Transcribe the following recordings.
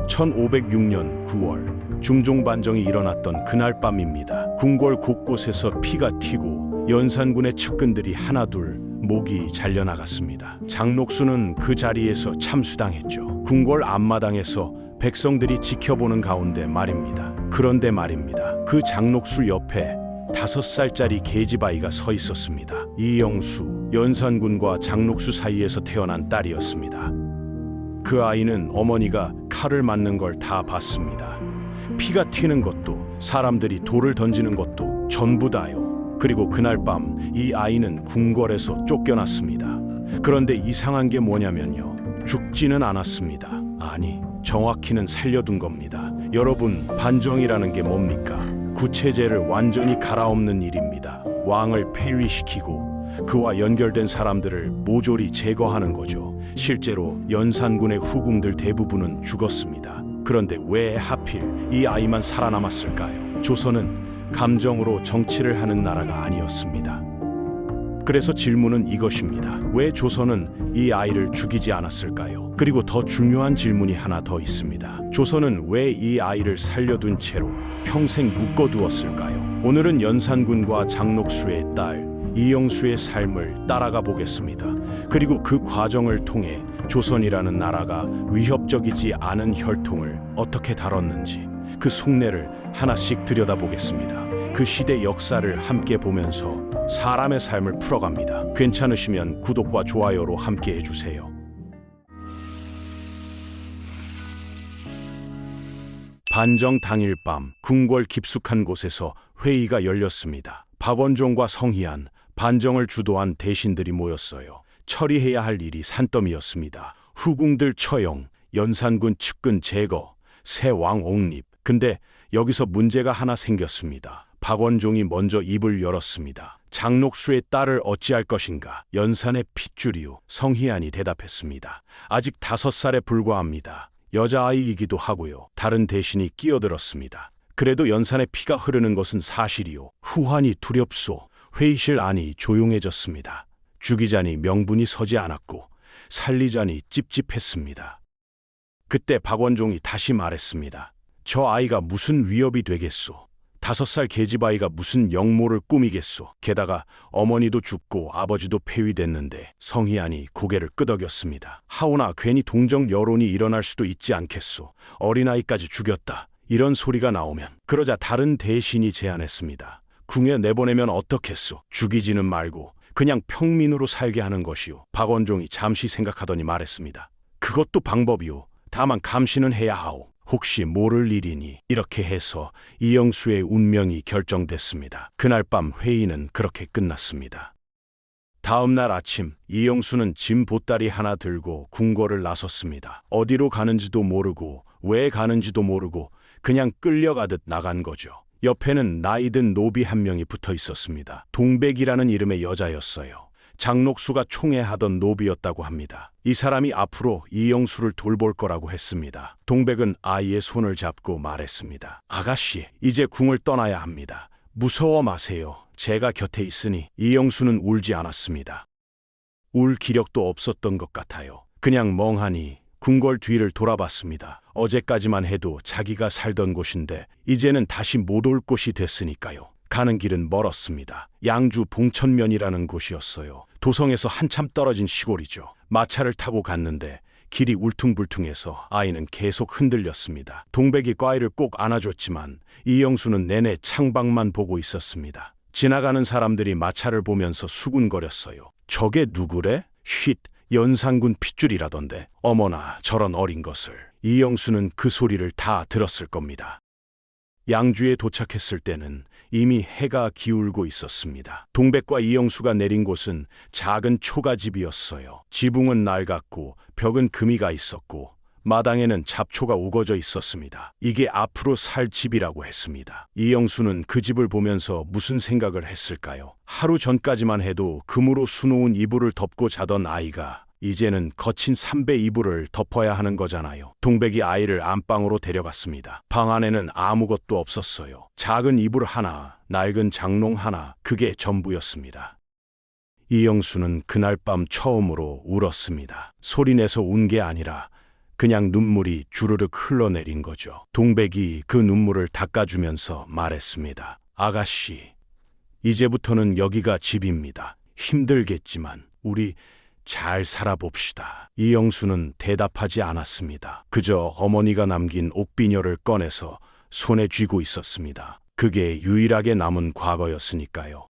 1506년 9월 중종반정이 일어났던 그날 밤입니다. 궁궐 곳곳에서 피가 튀고 연산군의 측근들이 하나둘 목이 잘려나갔습니다. 장녹수는 그 자리에서 참수당했죠. 궁궐 앞마당에서 백성들이 지켜보는 가운데 말입니다. 그런데 말입니다. 그 장녹수 옆에 5살짜리 계집아이가 서 있었습니다. 이영수, 연산군과 장녹수 사이에서 태어난 딸이었습니다. 그 아이는 어머니가 칼을 맞는 걸 다 봤습니다. 피가 튀는 것도, 사람들이 돌을 던지는 것도 전부 다요. 그리고 그날 밤 이 아이는 궁궐에서 쫓겨났습니다. 그런데 이상한 게 뭐냐면요, 죽지는 않았습니다. 아니, 정확히는 살려둔 겁니다. 여러분, 반정이라는 게 뭡니까? 구체제를 완전히 갈아엎는 일입니다. 왕을 폐위시키고 그와 연결된 사람들을 모조리 제거하는 거죠. 실제로 연산군의 후궁들 대부분은 죽었습니다. 그런데 왜 하필 이 아이만 살아남았을까요? 조선은 감정으로 정치를 하는 나라가 아니었습니다. 그래서 질문은 이것입니다. 왜 조선은 이 아이를 죽이지 않았을까요? 그리고 더 중요한 질문이 하나 더 있습니다. 조선은 왜 이 아이를 살려둔 채로 평생 묶어두었을까요? 오늘은 연산군과 장녹수의 딸 이영수의 삶을 따라가 보겠습니다. 그리고 그 과정을 통해 조선이라는 나라가 위협적이지 않은 혈통을 어떻게 다뤘는지 그 속내를 하나씩 들여다보겠습니다. 그 시대 역사를 함께 보면서 사람의 삶을 풀어갑니다. 괜찮으시면 구독과 좋아요로 함께 해주세요. 반정 당일 밤 궁궐 깊숙한 곳에서 회의가 열렸습니다. 박원종과 성희안, 반정을 주도한 대신들이 모였어요. 처리해야 할 일이 산더미였습니다. 후궁들 처형, 연산군 측근 제거, 새 왕 옹립. 근데 여기서 문제가 하나 생겼습니다. 박원종이 먼저 입을 열었습니다. 장녹수의 딸을 어찌할 것인가? 연산의 핏줄이요. 성희안이 대답했습니다. 아직 5살에 불과합니다. 여자아이이기도 하고요. 다른 대신이 끼어들었습니다. 그래도 연산의 피가 흐르는 것은 사실이요. 후환이 두렵소. 회의실 안이 조용해졌습니다. 죽이자니 명분이 서지 않았고 살리자니 찝찝했습니다. 그때 박원종이 다시 말했습니다. 저 아이가 무슨 위협이 되겠소? 5살 계집아이가 무슨 역모를 꾸미겠소? 게다가 어머니도 죽고 아버지도 폐위됐는데. 성희안이 고개를 끄덕였습니다. 하오나 괜히 동정 여론이 일어날 수도 있지 않겠소? 어린아이까지 죽였다, 이런 소리가 나오면. 그러자 다른 대신이 제안했습니다. 궁에 내보내면 어떻겠소? 죽이지는 말고 그냥 평민으로 살게 하는 것이요. 박원종이 잠시 생각하더니 말했습니다. 그것도 방법이요. 다만 감시는 해야 하오. 혹시 모를 일이니. 이렇게 해서 이영수의 운명이 결정됐습니다. 그날 밤 회의는 그렇게 끝났습니다. 다음 날 아침 이영수는 짐 보따리 하나 들고 궁궐을 나섰습니다. 어디로 가는지도 모르고 왜 가는지도 모르고 그냥 끌려가듯 나간 거죠. 옆에는 나이든 노비 한 명이 붙어 있었습니다. 동백이라는 이름의 여자였어요. 장녹수가 총애하던 노비였다고 합니다. 이 사람이 앞으로 이영수를 돌볼 거라고 했습니다. 동백은 아이의 손을 잡고 말했습니다. 아가씨, 이제 궁을 떠나야 합니다. 무서워 마세요. 제가 곁에 있으니. 이영수는 울지 않았습니다. 울 기력도 없었던 것 같아요. 그냥 멍하니 궁궐 뒤를 돌아봤습니다. 어제까지만 해도 자기가 살던 곳인데 이제는 다시 못 올 곳이 됐으니까요. 가는 길은 멀었습니다. 양주 봉천면이라는 곳이었어요. 도성에서 한참 떨어진 시골이죠. 마차를 타고 갔는데 길이 울퉁불퉁해서 아이는 계속 흔들렸습니다. 동백이 꽈이를 꼭 안아줬지만 이영수는 내내 창밖만 보고 있었습니다. 지나가는 사람들이 마차를 보면서 수군거렸어요. 저게 누구래? 쉿, 연산군 핏줄이라던데. 어머나, 저런 어린 것을. 이영수는 그 소리를 다 들었을 겁니다. 양주에 도착했을 때는 이미 해가 기울고 있었습니다. 동백과 이영수가 내린 곳은 작은 초가집이었어요. 지붕은 낡았고 벽은 금이가 있었고 마당에는 잡초가 우거져 있었습니다. 이게 앞으로 살 집이라고 했습니다. 이영수는 그 집을 보면서 무슨 생각을 했을까요? 하루 전까지만 해도 금으로 수놓은 이불을 덮고 자던 아이가 이제는 거친 삼배 이불을 덮어야 하는 거잖아요. 동백이 아이를 안방으로 데려갔습니다. 방 안에는 아무것도 없었어요. 작은 이불 하나, 낡은 장롱 하나, 그게 전부였습니다. 이영수는 그날 밤 처음으로 울었습니다. 소리내서 운 게 아니라 그냥 눈물이 주르륵 흘러내린 거죠. 동백이 그 눈물을 닦아주면서 말했습니다. 아가씨, 이제부터는 여기가 집입니다. 힘들겠지만 우리 잘 살아봅시다. 이영수는 대답하지 않았습니다. 그저 어머니가 남긴 옥비녀를 꺼내서 손에 쥐고 있었습니다. 그게 유일하게 남은 과거였으니까요.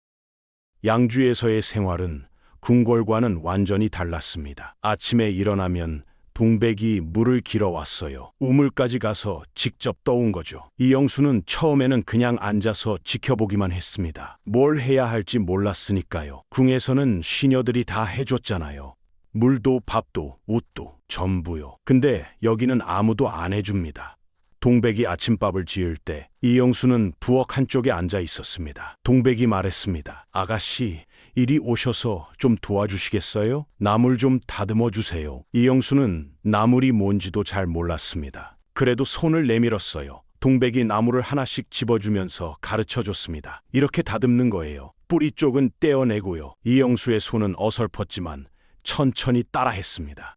양주에서의 생활은 궁궐과는 완전히 달랐습니다. 아침에 일어나면 동백이 물을 길어 왔어요. 우물까지 가서 직접 떠온 거죠. 이영수는 처음에는 그냥 앉아서 지켜보기만 했습니다. 뭘 해야 할지 몰랐으니까요. 궁에서는 시녀들이 다 해줬잖아요. 물도 밥도 옷도 전부요. 근데 여기는 아무도 안 해줍니다. 동백이 아침밥을 지을 때 이영수는 부엌 한쪽에 앉아 있었습니다. 동백이 말했습니다. 아가씨, 이리 오셔서 좀 도와주시겠어요? 나물 좀 다듬어 주세요. 이영수는 나물이 뭔지도 잘 몰랐습니다. 그래도 손을 내밀었어요. 동백이 나물을 하나씩 집어주면서 가르쳐 줬습니다. 이렇게 다듬는 거예요. 뿌리 쪽은 떼어내고요. 이영수의 손은 어설펐지만 천천히 따라했습니다.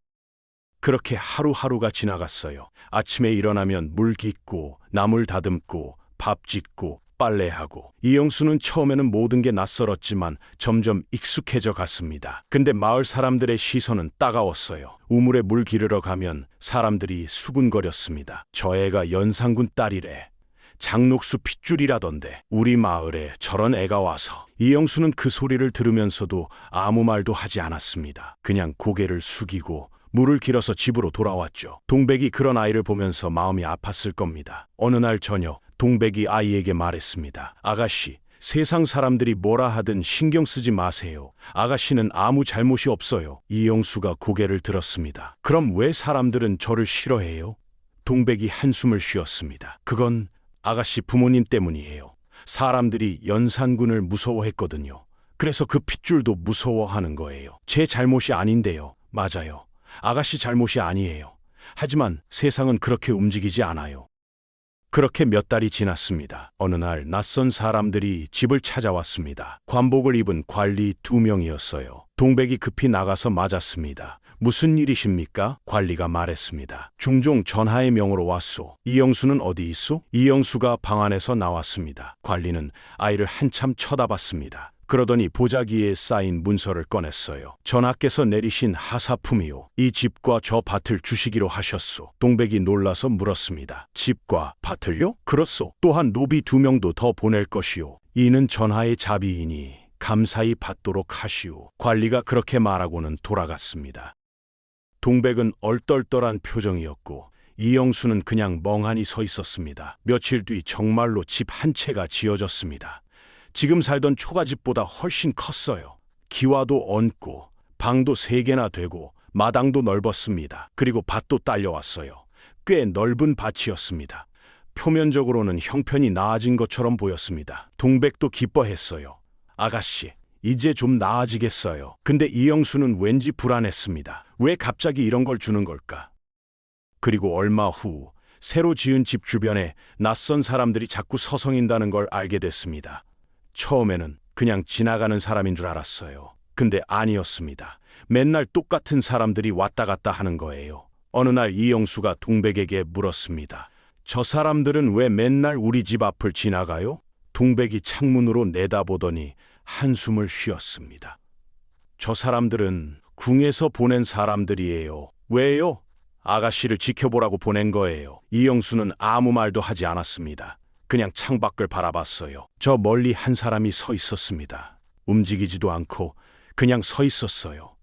그렇게 하루하루가 지나갔어요. 아침에 일어나면 물 깃고 나물 다듬고 밥 짓고 빨래하고. 이영수는 처음에는 모든 게 낯설었지만 점점 익숙해져 갔습니다. 근데 마을 사람들의 시선은 따가웠어요. 우물에 물 기르러 가면 사람들이 수군거렸습니다. 저 애가 연산군 딸이래. 장녹수 핏줄이라던데 우리 마을에 저런 애가 와서. 이영수는 그 소리를 들으면서도 아무 말도 하지 않았습니다. 그냥 고개를 숙이고 물을 길어서 집으로 돌아왔죠. 동백이 그런 아이를 보면서 마음이 아팠을 겁니다. 어느 날 저녁 동백이 아이에게 말했습니다. 아가씨, 세상 사람들이 뭐라 하든 신경 쓰지 마세요. 아가씨는 아무 잘못이 없어요. 이영수가 고개를 들었습니다. 그럼 왜 사람들은 저를 싫어해요? 동백이 한숨을 쉬었습니다. 그건 아가씨 부모님 때문이에요. 사람들이 연산군을 무서워했거든요. 그래서 그 핏줄도 무서워하는 거예요. 제 잘못이 아닌데요. 맞아요. 아가씨 잘못이 아니에요. 하지만 세상은 그렇게 움직이지 않아요. 그렇게 몇 달이 지났습니다. 어느 날 낯선 사람들이 집을 찾아왔습니다. 관복을 입은 관리 2명이었어요. 동백이 급히 나가서 맞았습니다. 무슨 일이십니까? 관리가 말했습니다. 중종 전하의 명으로 왔소. 이영수는 어디 있소? 이영수가 방 안에서 나왔습니다. 관리는 아이를 한참 쳐다봤습니다. 그러더니 보자기에 쌓인 문서를 꺼냈어요. 전하께서 내리신 하사품이요. 이 집과 저 밭을 주시기로 하셨소. 동백이 놀라서 물었습니다. 집과 밭을요? 그렇소. 또한 노비 2명도 더 보낼 것이요. 이는 전하의 자비이니 감사히 받도록 하시오. 관리가 그렇게 말하고는 돌아갔습니다. 동백은 얼떨떨한 표정이었고 이영수는 그냥 멍하니 서 있었습니다. 며칠 뒤 정말로 집 한 채가 지어졌습니다. 지금 살던 초가집보다 훨씬 컸어요. 기와도 얹고 방도 3개나 되고 마당도 넓었습니다. 그리고 밭도 딸려왔어요. 꽤 넓은 밭이었습니다. 표면적으로는 형편이 나아진 것처럼 보였습니다. 동백도 기뻐했어요. 아가씨, 이제 좀 나아지겠어요. 근데 이영수는 왠지 불안했습니다. 왜 갑자기 이런 걸 주는 걸까? 그리고 얼마 후 새로 지은 집 주변에 낯선 사람들이 자꾸 서성인다는 걸 알게 됐습니다. 처음에는 그냥 지나가는 사람인 줄 알았어요. 근데 아니었습니다. 맨날 똑같은 사람들이 왔다 갔다 하는 거예요. 어느 날 이영수가 동백에게 물었습니다. 저 사람들은 왜 맨날 우리 집 앞을 지나가요? 동백이 창문으로 내다보더니 한숨을 쉬었습니다. 저 사람들은 궁에서 보낸 사람들이에요. 왜요? 아가씨를 지켜보라고 보낸 거예요. 이영수는 아무 말도 하지 않았습니다. 그냥 창밖을 바라봤어요. 저 멀리 한 사람이 서 있었습니다. 움직이지도 않고 그냥 서 있었어요.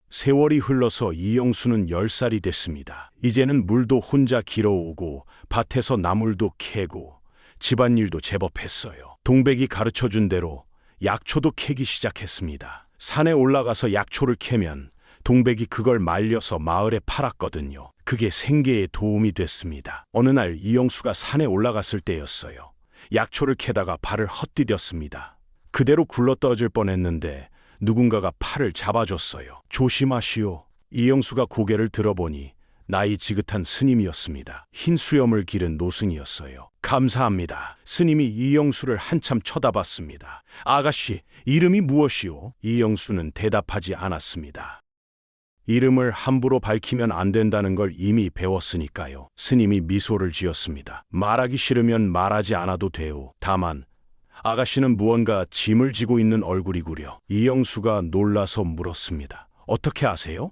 세월이 흘러서 이영수는 10살이 됐습니다. 이제는 물도 혼자 길어오고 밭에서 나물도 캐고 집안일도 제법 했어요. 동백이 가르쳐준 대로 약초도 캐기 시작했습니다. 산에 올라가서 약초를 캐면 동백이 그걸 말려서 마을에 팔았거든요. 그게 생계에 도움이 됐습니다. 어느 날 이영수가 산에 올라갔을 때였어요. 약초를 캐다가 발을 헛디뎠습니다. 그대로 굴러떨어질 뻔했는데 누군가가 팔을 잡아줬어요. 조심하시오. 이영수가 고개를 들어보니 나이 지긋한 스님이었습니다. 흰 수염을 기른 노승이었어요. 감사합니다. 스님이 이영수를 한참 쳐다봤습니다. 아가씨, 이름이 무엇이오? 이영수는 대답하지 않았습니다. 이름을 함부로 밝히면 안 된다는 걸 이미 배웠으니까요. 스님이 미소를 지었습니다. 말하기 싫으면 말하지 않아도 돼요. 다만 아가씨는 무언가 짐을 지고 있는 얼굴이구려. 이영수가 놀라서 물었습니다. 어떻게 아세요?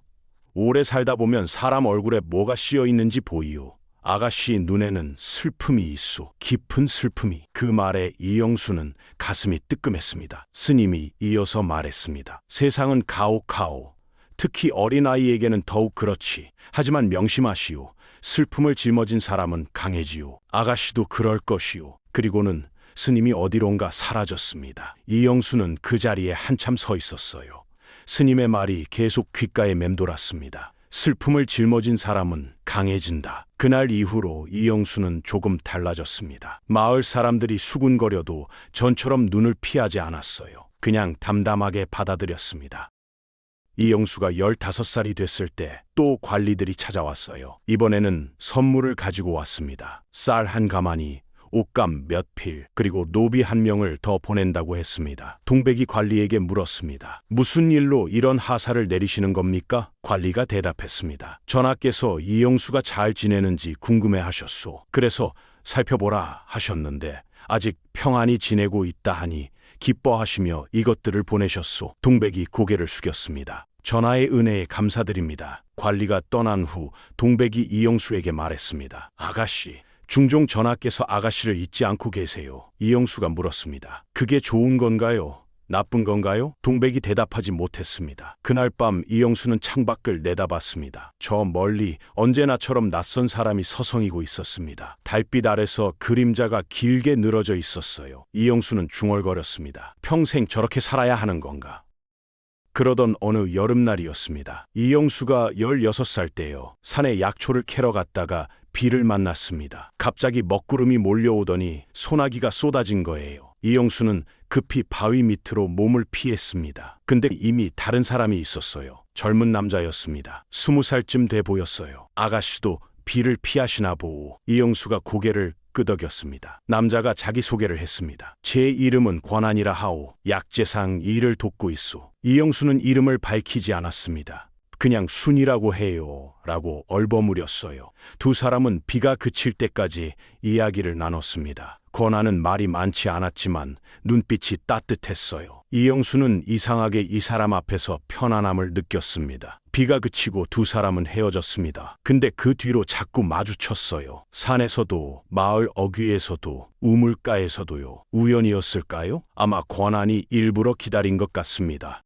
오래 살다 보면 사람 얼굴에 뭐가 씌어 있는지 보이요. 아가씨 눈에는 슬픔이 있소. 깊은 슬픔이. 그 말에 이영수는 가슴이 뜨끔했습니다. 스님이 이어서 말했습니다. 세상은 가혹하오. 특히 어린아이에게는 더욱 그렇지. 하지만 명심하시오. 슬픔을 짊어진 사람은 강해지오. 아가씨도 그럴 것이오. 그리고는 스님이 어디론가 사라졌습니다. 이영수는 그 자리에 한참 서 있었어요. 스님의 말이 계속 귓가에 맴돌았습니다. 슬픔을 짊어진 사람은 강해진다. 그날 이후로 이영수는 조금 달라졌습니다. 마을 사람들이 수군거려도 전처럼 눈을 피하지 않았어요. 그냥 담담하게 받아들였습니다. 이영수가 15살이 됐을 때 또 관리들이 찾아왔어요. 이번에는 선물을 가지고 왔습니다. 쌀 한 가마니, 옷감 몇 필, 그리고 노비 한 명을 더 보낸다고 했습니다. 동백이 관리에게 물었습니다. 무슨 일로 이런 하사를 내리시는 겁니까? 관리가 대답했습니다. 전하께서 이영수가 잘 지내는지 궁금해하셨소. 그래서 살펴보라 하셨는데 아직 평안히 지내고 있다 하니 기뻐하시며 이것들을 보내셨소. 동백이 고개를 숙였습니다. 전하의 은혜에 감사드립니다. 관리가 떠난 후 동백이 이영수에게 말했습니다. 아가씨, 중종 전하께서 아가씨를 잊지 않고 계세요. 이영수가 물었습니다. 그게 좋은 건가요? 나쁜 건가요? 동백이 대답하지 못했습니다. 그날 밤 이영수는 창밖을 내다봤습니다. 저 멀리 언제나처럼 낯선 사람이 서성이고 있었습니다. 달빛 아래서 그림자가 길게 늘어져 있었어요. 이영수는 중얼거렸습니다. 평생 저렇게 살아야 하는 건가? 그러던 어느 여름날이었습니다. 이영수가 16살 때요. 산에 약초를 캐러 갔다가 비를 만났습니다. 갑자기 먹구름이 몰려오더니 소나기가 쏟아진 거예요. 이영수는 급히 바위 밑으로 몸을 피했습니다. 근데 이미 다른 사람이 있었어요. 젊은 남자였습니다. 20살쯤 돼 보였어요. 아가씨도 비를 피하시나 보오. 이영수가 고개를 끄덕였습니다. 남자가 자기소개를 했습니다. 제 이름은 권한이라 하오. 약재상 일을 돕고 있소. 이영수는 이름을 밝히지 않았습니다. 그냥 순이라고 해요 라고 얼버무렸어요. 두 사람은 비가 그칠 때까지 이야기를 나눴습니다. 권한은 말이 많지 않았지만 눈빛이 따뜻했어요. 이영수는 이상하게 이 사람 앞에서 편안함을 느꼈습니다. 비가 그치고 두 사람은 헤어졌습니다. 근데 그 뒤로 자꾸 마주쳤어요. 산에서도 마을 어귀에서도 우물가에서도요. 우연이었을까요? 아마 권한이 일부러 기다린 것 같습니다.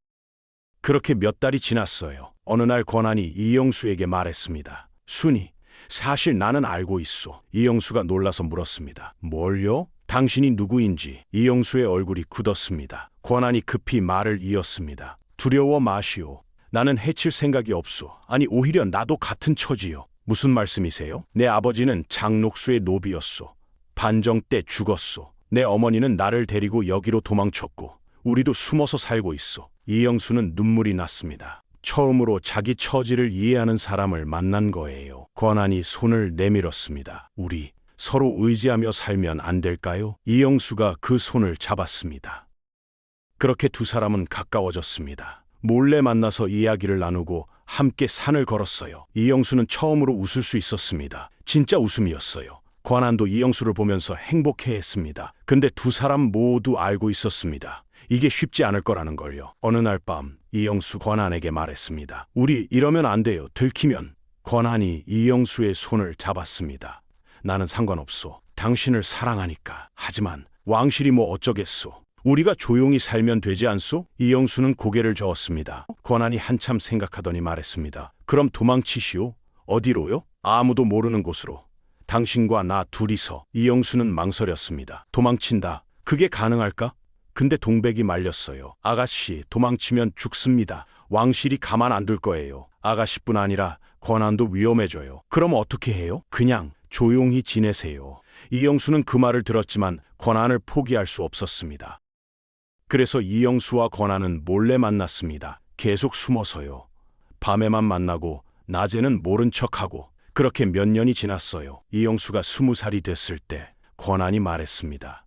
그렇게 몇 달이 지났어요. 어느 날 권한이 이영수에게 말했습니다. 순이, 사실 나는 알고 있어. 이영수가 놀라서 물었습니다. 뭘요? 당신이 누구인지. 이영수의 얼굴이 굳었습니다. 권한이 급히 말을 이었습니다. 두려워 마시오. 나는 해칠 생각이 없소. 아니 오히려 나도 같은 처지요. 무슨 말씀이세요? 내 아버지는 장록수의 노비였소. 반정 때 죽었소. 내 어머니는 나를 데리고 여기로 도망쳤고 우리도 숨어서 살고 있어. 이영수는 눈물이 났습니다. 처음으로 자기 처지를 이해하는 사람을 만난 거예요. 권한이 손을 내밀었습니다. 우리 서로 의지하며 살면 안 될까요? 이영수가 그 손을 잡았습니다. 그렇게 두 사람은 가까워졌습니다. 몰래 만나서 이야기를 나누고 함께 산을 걸었어요. 이영수는 처음으로 웃을 수 있었습니다. 진짜 웃음이었어요. 권한도 이영수를 보면서 행복해했습니다. 근데 두 사람 모두 알고 있었습니다. 이게 쉽지 않을 거라는 걸요. 어느 날 밤 이영수 권한에게 말했습니다. 우리 이러면 안 돼요. 들키면. 권한이 이영수의 손을 잡았습니다. 나는 상관없소. 당신을 사랑하니까. 하지만 왕실이 뭐 어쩌겠소. 우리가 조용히 살면 되지 않소? 이영수는 고개를 저었습니다. 권한이 한참 생각하더니 말했습니다. 그럼 도망치시오. 어디로요? 아무도 모르는 곳으로. 당신과 나 둘이서. 이영수는 망설였습니다. 도망친다. 그게 가능할까? 근데 동백이 말렸어요. 아가씨, 도망치면 죽습니다. 왕실이 가만 안 둘 거예요. 아가씨뿐 아니라 권한도 위험해져요. 그럼 어떻게 해요? 그냥 조용히 지내세요. 이영수는 그 말을 들었지만 권한을 포기할 수 없었습니다. 그래서 이영수와 권한은 몰래 만났습니다. 계속 숨어서요. 밤에만 만나고 낮에는 모른 척하고. 그렇게 몇 년이 지났어요. 이영수가 20살이 됐을 때 권한이 말했습니다.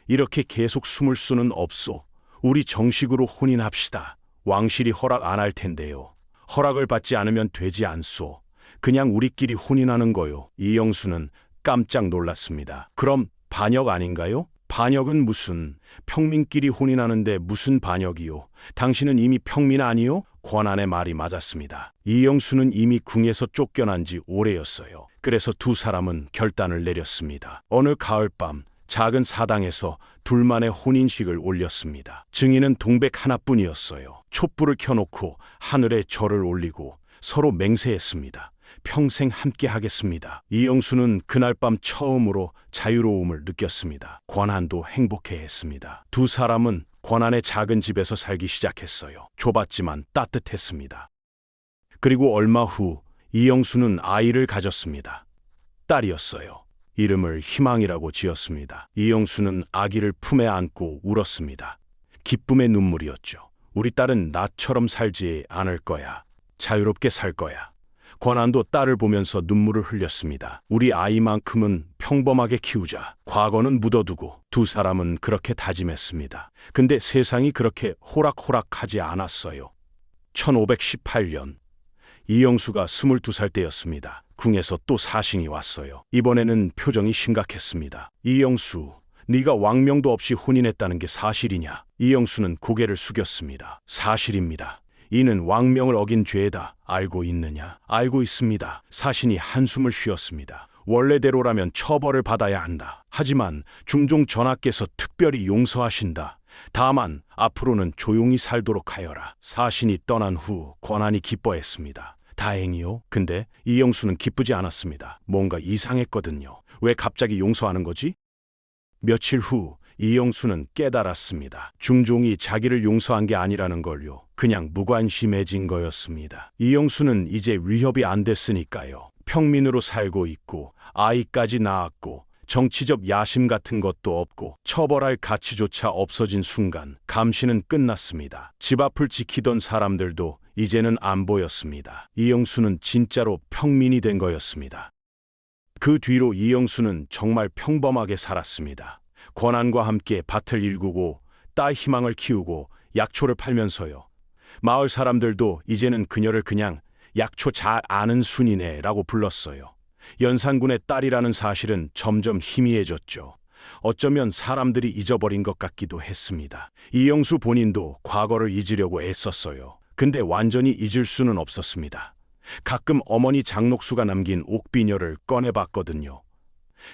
이렇게 계속 숨을 수는 없소. 우리 정식으로 혼인합시다. 왕실이 허락 안 할 텐데요. 허락을 받지 않으면 되지 않소. 그냥 우리끼리 혼인하는 거요. 이영수는 깜짝 놀랐습니다. 그럼 반역 아닌가요? 반역은 무슨, 평민끼리 혼인하는데 무슨 반역이요? 당신은 이미 평민 아니요? 권한의 말이 맞았습니다. 이영수는 이미 궁에서 쫓겨난 지 오래였어요. 그래서 두 사람은 결단을 내렸습니다. 어느 가을밤 작은 사당에서 둘만의 혼인식을 올렸습니다. 증인은 동백 하나뿐이었어요. 촛불을 켜놓고 하늘에 절을 올리고 서로 맹세했습니다. 평생 함께 하겠습니다. 이영수는 그날 밤 처음으로 자유로움을 느꼈습니다. 권한도 행복해했습니다. 두 사람은 권한의 작은 집에서 살기 시작했어요. 좁았지만 따뜻했습니다. 그리고 얼마 후 이영수는 아이를 가졌습니다. 딸이었어요. 이름을 희망이라고 지었습니다. 이영수는 아기를 품에 안고 울었습니다. 기쁨의 눈물이었죠. 우리 딸은 나처럼 살지 않을 거야. 자유롭게 살 거야. 권한도 딸을 보면서 눈물을 흘렸습니다. 우리 아이만큼은 평범하게 키우자. 과거는 묻어두고. 두 사람은 그렇게 다짐했습니다. 근데 세상이 그렇게 호락호락하지 않았어요. 1518년 이영수가 22살 때였습니다. 궁에서 또 사신이 왔어요. 이번에는 표정이 심각했습니다. 이영수, 네가 왕명도 없이 혼인했다는 게 사실이냐? 이영수는 고개를 숙였습니다. 사실입니다. 이는 왕명을 어긴 죄다. 알고 있느냐? 알고 있습니다. 사신이 한숨을 쉬었습니다. 원래대로라면 처벌을 받아야 한다. 하지만 중종 전하께서 특별히 용서하신다. 다만 앞으로는 조용히 살도록 하여라. 사신이 떠난 후 권한이 기뻐했습니다. 다행이요. 근데 이영수는 기쁘지 않았습니다. 뭔가 이상했거든요. 왜 갑자기 용서하는 거지? 며칠 후 이영수는 깨달았습니다. 중종이 자기를 용서한 게 아니라는 걸요. 그냥 무관심해진 거였습니다. 이영수는 이제 위협이 안 됐으니까요. 평민으로 살고 있고 아이까지 낳았고 정치적 야심 같은 것도 없고 처벌할 가치조차 없어진 순간 감시는 끝났습니다. 집 앞을 지키던 사람들도 이제는 안 보였습니다. 이영수는 진짜로 평민이 된 거였습니다. 그 뒤로 이영수는 정말 평범하게 살았습니다. 권한과 함께 밭을 일구고 딸 희망을 키우고 약초를 팔면서요. 마을 사람들도 이제는 그녀를 그냥 약초 잘 아는 순이네라고 불렀어요. 연산군의 딸이라는 사실은 점점 희미해졌죠. 어쩌면 사람들이 잊어버린 것 같기도 했습니다. 이영수 본인도 과거를 잊으려고 애썼어요. 근데 완전히 잊을 수는 없었습니다. 가끔 어머니 장녹수가 남긴 옥비녀를 꺼내봤거든요.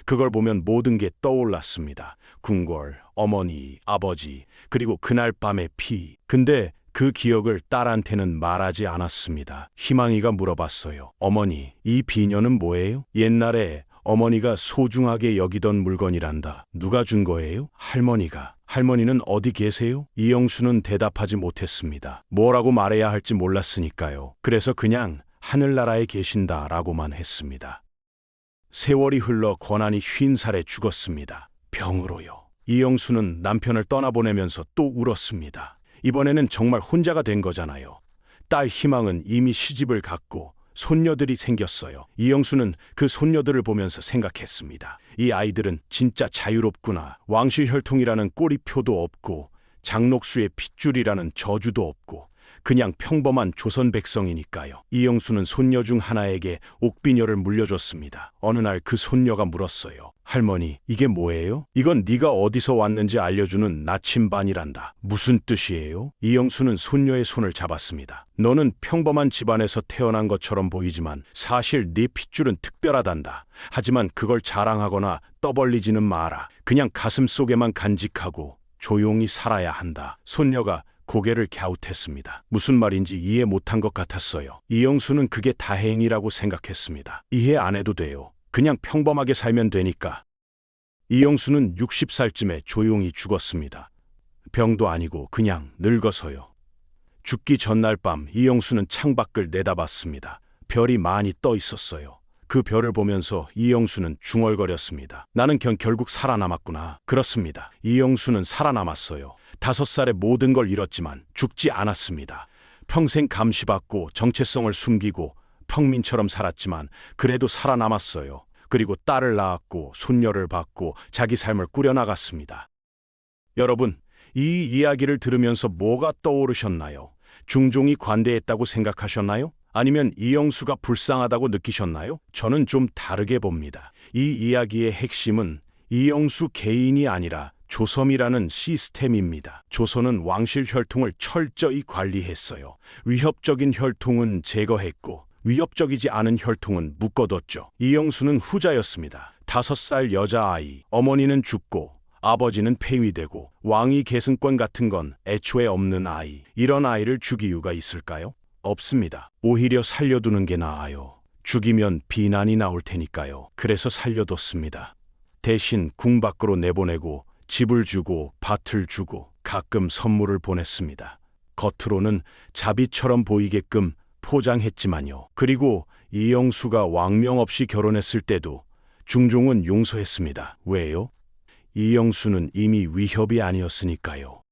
그걸 보면 모든 게 떠올랐습니다. 궁궐, 어머니, 아버지, 그리고 그날 밤의 피. 근데 그 기억을 딸한테는 말하지 않았습니다. 희망이가 물어봤어요. 어머니, 이 비녀는 뭐예요? 옛날에 어머니가 소중하게 여기던 물건이란다. 누가 준 거예요? 할머니가. 할머니는 어디 계세요? 이영수는 대답하지 못했습니다. 뭐라고 말해야 할지 몰랐으니까요. 그래서 그냥 하늘나라에 계신다라고만 했습니다. 세월이 흘러 권한이 50살에 죽었습니다. 병으로요. 이영수는 남편을 떠나보내면서 또 울었습니다. 이번에는 정말 혼자가 된 거잖아요. 딸 희망은 이미 시집을 갔고 손녀들이 생겼어요. 이영수는 그 손녀들을 보면서 생각했습니다. 이 아이들은 진짜 자유롭구나. 왕실 혈통이라는 꼬리표도 없고 장녹수의 핏줄이라는 저주도 없고 그냥 평범한 조선 백성이니까요. 이영수는 손녀 중 하나에게 옥비녀를 물려줬습니다. 어느 날 그 손녀가 물었어요. 할머니, 이게 뭐예요? 이건 네가 어디서 왔는지 알려주는 나침반이란다. 무슨 뜻이에요? 이영수는 손녀의 손을 잡았습니다. 너는 평범한 집안에서 태어난 것처럼 보이지만 사실 네 핏줄은 특별하단다. 하지만 그걸 자랑하거나 떠벌리지는 마라. 그냥 가슴 속에만 간직하고 조용히 살아야 한다. 손녀가 고개를 갸웃했습니다. 무슨 말인지 이해 못한 것 같았어요. 이영수는 그게 다행이라고 생각했습니다. 이해 안 해도 돼요. 그냥 평범하게 살면 되니까. 이영수는 60살쯤에 조용히 죽었습니다. 병도 아니고 그냥 늙어서요. 죽기 전날 밤 이영수는 창밖을 내다봤습니다. 별이 많이 떠 있었어요. 그 별을 보면서 이영수는 중얼거렸습니다. 나는 결국 살아남았구나. 그렇습니다. 이영수는 살아남았어요. 5살에 모든 걸 잃었지만 죽지 않았습니다. 평생 감시받고 정체성을 숨기고 평민처럼 살았지만 그래도 살아남았어요. 그리고 딸을 낳았고 손녀를 받고 자기 삶을 꾸려나갔습니다. 여러분, 이 이야기를 들으면서 뭐가 떠오르셨나요? 중종이 관대했다고 생각하셨나요? 아니면 이영수가 불쌍하다고 느끼셨나요? 저는 좀 다르게 봅니다. 이 이야기의 핵심은 이영수 개인이 아니라 조선이라는 시스템입니다. 조선은 왕실 혈통을 철저히 관리했어요. 위협적인 혈통은 제거했고 위협적이지 않은 혈통은 묶어뒀죠. 이영수는 후자였습니다. 5살 여자아이, 어머니는 죽고 아버지는 폐위되고 왕위 계승권 같은 건 애초에 없는 아이. 이런 아이를 죽일 이유가 있을까요? 없습니다. 오히려 살려두는 게 나아요. 죽이면 비난이 나올 테니까요. 그래서 살려뒀습니다. 대신 궁 밖으로 내보내고 집을 주고 밭을 주고 가끔 선물을 보냈습니다. 겉으로는 자비처럼 보이게끔 포장했지만요. 그리고 이영수가 왕명 없이 결혼했을 때도 중종은 용서했습니다. 왜요? 이영수는 이미 위협이 아니었으니까요.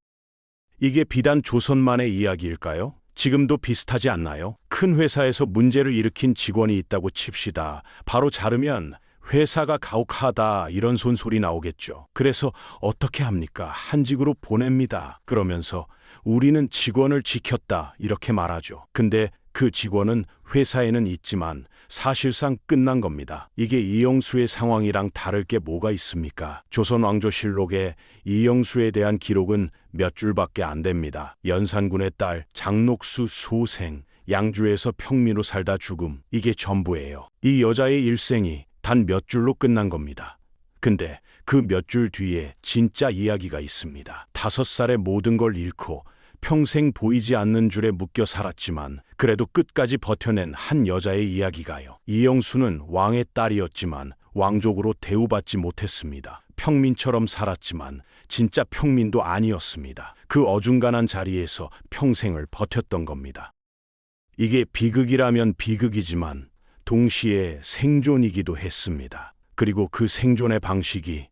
이게 비단 조선만의 이야기일까요? 지금도 비슷하지 않나요? 큰 회사에서 문제를 일으킨 직원이 있다고 칩시다. 바로 자르면 회사가 가혹하다 이런 손소리 나오겠죠. 그래서 어떻게 합니까? 한직으로 보냅니다. 그러면서 우리는 직원을 지켰다 이렇게 말하죠. 근데 그 직원은 회사에는 있지만 사실상 끝난 겁니다. 이게 이영수의 상황이랑 다를 게 뭐가 있습니까? 조선왕조실록에 이영수에 대한 기록은 몇 줄밖에 안 됩니다. 연산군의 딸 장녹수 소생, 양주에서 평민으로 살다 죽음, 이게 전부예요. 이 여자의 일생이 단 몇 줄로 끝난 겁니다. 근데 그 몇 줄 뒤에 진짜 이야기가 있습니다. 5살에 모든 걸 잃고 평생 보이지 않는 줄에 묶여 살았지만 그래도 끝까지 버텨낸 한 여자의 이야기가요. 이영수는 왕의 딸이었지만 왕족으로 대우받지 못했습니다. 평민처럼 살았지만 진짜 평민도 아니었습니다. 그 어중간한 자리에서 평생을 버텼던 겁니다. 이게 비극이라면 비극이지만 동시에 생존이기도 했습니다. 그리고 그 생존의 방식이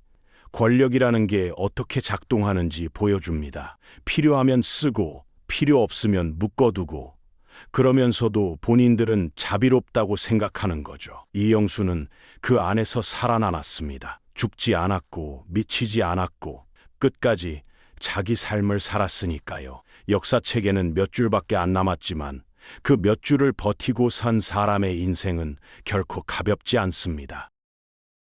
권력이라는 게 어떻게 작동하는지 보여줍니다. 필요하면 쓰고 필요 없으면 묶어두고 그러면서도 본인들은 자비롭다고 생각하는 거죠. 이영수는 그 안에서 살아남았습니다. 죽지 않았고 미치지 않았고 끝까지 자기 삶을 살았으니까요. 역사책에는 몇 줄밖에 안 남았지만 그 몇 줄을 버티고 산 사람의 인생은 결코 가볍지 않습니다.